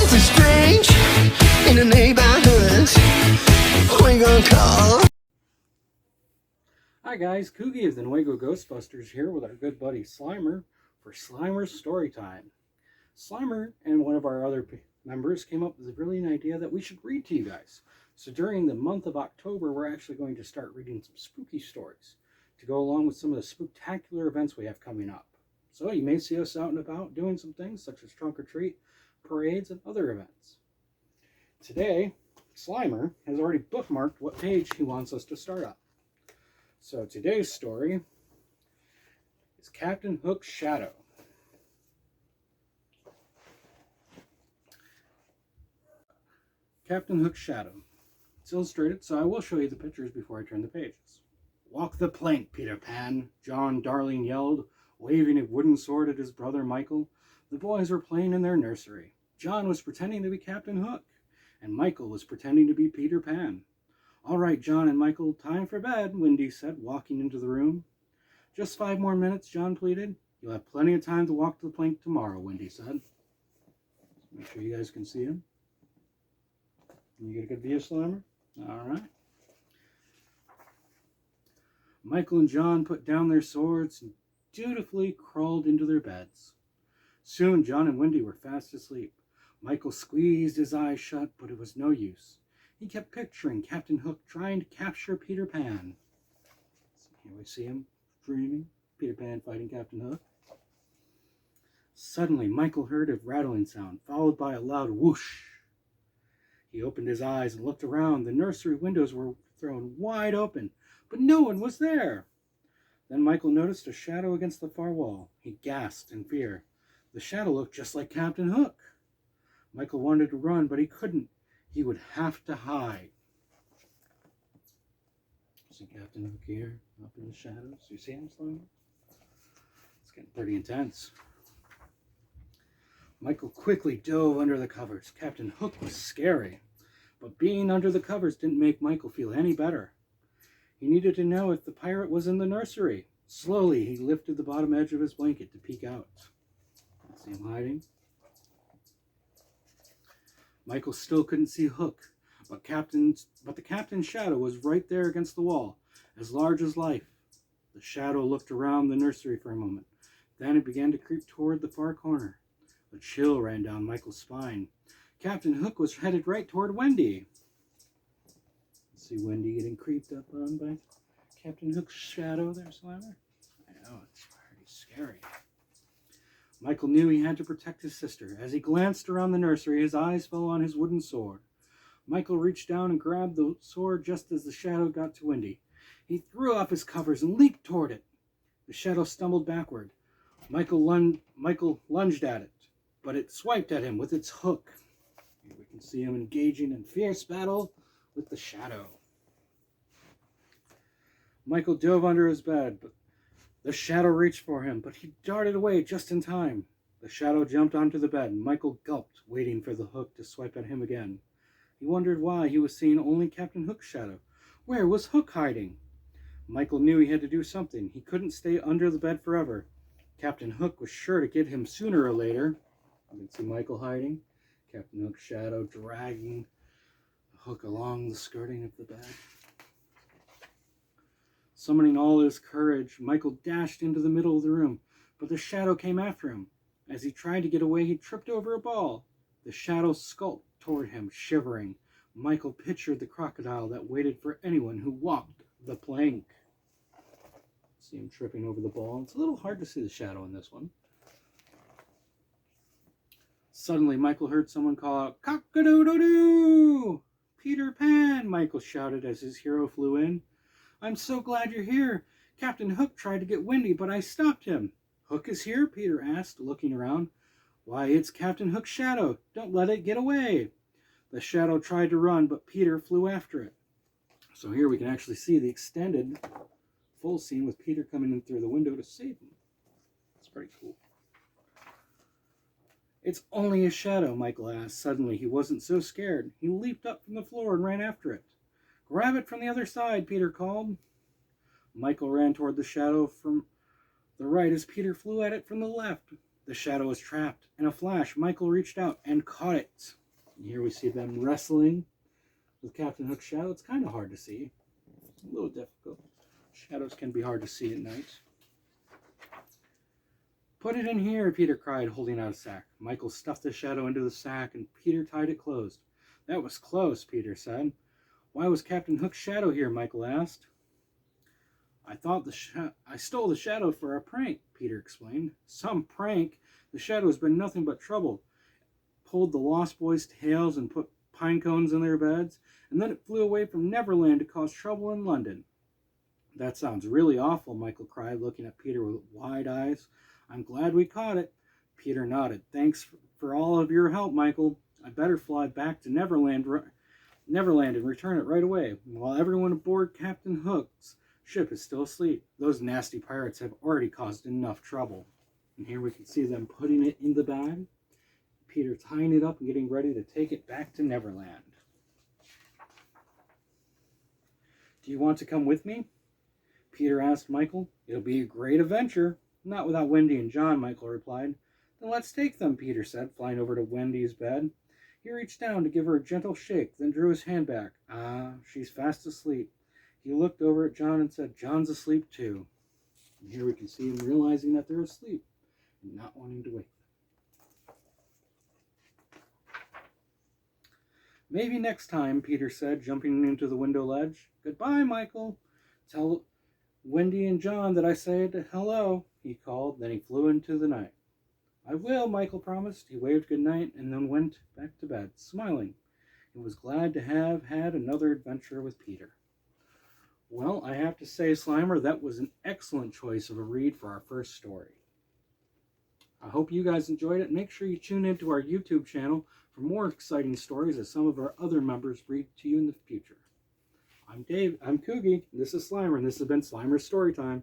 Something strange in the neighborhood. We gonna call. Hi guys, Kugi of the Nuevo Ghostbusters here with our good buddy Slimer for Slimer's Story Time. Slimer and one of our other members came up with a brilliant idea that we should read to you guys. So during the month of October, we're actually going to start reading some spooky stories to go along with some of the spectacular events we have coming up. So you may see us out and about doing some things such as trunk or treat, parades, and other events. Today, Slimer has already bookmarked what page he wants us to start on. So today's story is Captain Hook's Shadow. Captain Hook's Shadow. It's illustrated, so I will show you the pictures before I turn the pages. "Walk the plank, Peter Pan," John Darling yelled, waving a wooden sword at his brother Michael. The boys were playing in their nursery. John was pretending to be Captain Hook, and Michael was pretending to be Peter Pan. "All right, John and Michael, time for bed," Wendy said, walking into the room. "Just 5 more minutes," John pleaded. "You'll have plenty of time to walk the plank tomorrow," Wendy said. Make sure you guys can see him. Can you get a good view, Slimer? All right. Michael and John put down their swords and dutifully crawled into their beds. Soon John and Wendy were fast asleep. Michael squeezed his eyes shut, but it was no use. He kept picturing Captain Hook trying to capture Peter Pan. So here we see him dreaming, Peter Pan fighting Captain Hook. Suddenly, Michael heard a rattling sound, followed by a loud whoosh. He opened his eyes and looked around. The nursery windows were thrown wide open, but no one was there. Then Michael noticed a shadow against the far wall. He gasped in fear. The shadow looked just like Captain Hook. Michael wanted to run, but he couldn't. He would have to hide. See Captain Hook here, up in the shadows. You see him, Slimer? It's getting pretty intense. Michael quickly dove under the covers. Captain Hook was scary, but being under the covers didn't make Michael feel any better. He needed to know if the pirate was in the nursery. Slowly, he lifted the bottom edge of his blanket to peek out. See him hiding? Michael still couldn't see Hook, but the captain's shadow was right there against the wall, as large as life. The shadow looked around the nursery for a moment. Then it began to creep toward the far corner. A chill ran down Michael's spine. Captain Hook was headed right toward Wendy. See Wendy getting creeped up on by Captain Hook's shadow there, Slimer? I know, it's pretty scary. Michael knew he had to protect his sister. As he glanced around the nursery, his eyes fell on his wooden sword. Michael reached down and grabbed the sword just as the shadow got to Wendy. He threw off his covers and leaped toward it. The shadow stumbled backward. Michael lunged at it, but it swiped at him with its hook. Here we can see him engaging in fierce battle with the shadow. Michael dove under his bed, but the shadow reached for him, but he darted away just in time. The shadow jumped onto the bed, and Michael gulped, waiting for the hook to swipe at him again. He wondered why he was seeing only Captain Hook's shadow. Where was Hook hiding? Michael knew he had to do something. He couldn't stay under the bed forever. Captain Hook was sure to get him sooner or later. You can see Michael hiding. Captain Hook's shadow dragging the hook along the skirting of the bed. Summoning all his courage, Michael dashed into the middle of the room, but the shadow came after him. As he tried to get away, he tripped over a ball. The shadow skulked toward him, shivering. Michael pictured the crocodile that waited for anyone who walked the plank. See him tripping over the ball. It's a little hard to see the shadow in this one. Suddenly, Michael heard someone call out, "Cock-a-doodle-doo! Peter Pan!" Michael shouted as his hero flew in. "I'm so glad you're here. Captain Hook tried to get Wendy, but I stopped him." "Hook is here?" Peter asked, looking around. "Why, it's Captain Hook's shadow. Don't let it get away." The shadow tried to run, but Peter flew after it. So here we can actually see the extended full scene with Peter coming in through the window to save him. It's pretty cool. "It's only a shadow," Michael asked. Suddenly, he wasn't so scared. He leaped up from the floor and ran after it. "Grab it from the other side," Peter called. Michael ran toward the shadow from the right as Peter flew at it from the left. The shadow was trapped. In a flash, Michael reached out and caught it. And here we see them wrestling with Captain Hook's shadow. It's kind of hard to see. A little difficult. Shadows can be hard to see at night. Put it in here, Peter cried, holding out a sack. Michael stuffed the shadow into the sack, and Peter tied it closed. That was close, Peter said. Why was Captain Hook's shadow here? Michael asked. I thought I stole the shadow for a prank, Peter explained. Some prank? The shadow has been nothing but trouble. Pulled the Lost Boys' tails and put pine cones in their beds, and then it flew away from Neverland to cause trouble in London. That sounds really awful, Michael cried, looking at Peter with wide eyes. I'm glad we caught it. Peter nodded. Thanks for all of your help, Michael. I better fly back to Neverland and return it right away, while everyone aboard Captain Hook's ship is still asleep. Those nasty pirates have already caused enough trouble. And here we can see them putting it in the bag. Peter tying it up and getting ready to take it back to Neverland. Do you want to come with me? Peter asked Michael. It'll be a great adventure. Not without Wendy and John, Michael replied. Then let's take them, Peter said, flying over to Wendy's bed. He reached down to give her a gentle shake, then drew his hand back. Ah, she's fast asleep. He looked over at John and said, John's asleep too. And here we can see him realizing that they're asleep and not wanting to wake them. Maybe next time, Peter said, jumping into the window ledge. Goodbye, Michael. Tell Wendy and John that I said hello, he called. Then he flew into the night. I will, Michael promised. He waved goodnight and then went back to bed, smiling. He was glad to have had another adventure with Peter. Well, I have to say, Slimer, that was an excellent choice of a read for our first story. I hope you guys enjoyed it. Make sure you tune into our YouTube channel for more exciting stories as some of our other members read to you in the future. I'm Dave. I'm Kugi. This is Slimer, and this has been Slimer's Storytime.